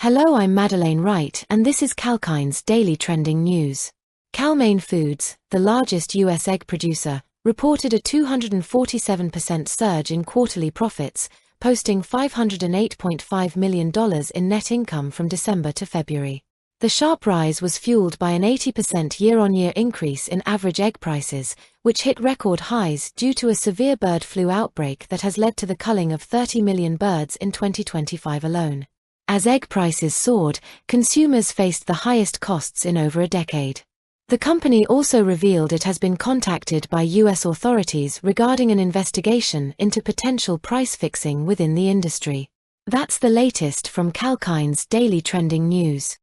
Hello, I'm Madeleine Wright and this is Kalkine's Daily Trending News. Cal-Maine Foods, the largest U.S. egg producer, reported a 247% surge in quarterly profits, posting $508.5 million in net income from December to February. The sharp rise was fueled by an 80% year-on-year increase in average egg prices, which hit record highs due to a severe bird flu outbreak that has led to the culling of 30 million birds in 2025 alone. As egg prices soared, consumers faced the highest costs in over a decade. The company also revealed it has been contacted by U.S. authorities regarding an investigation into potential price fixing within the industry. That's the latest from Kalkine's Daily Trending News.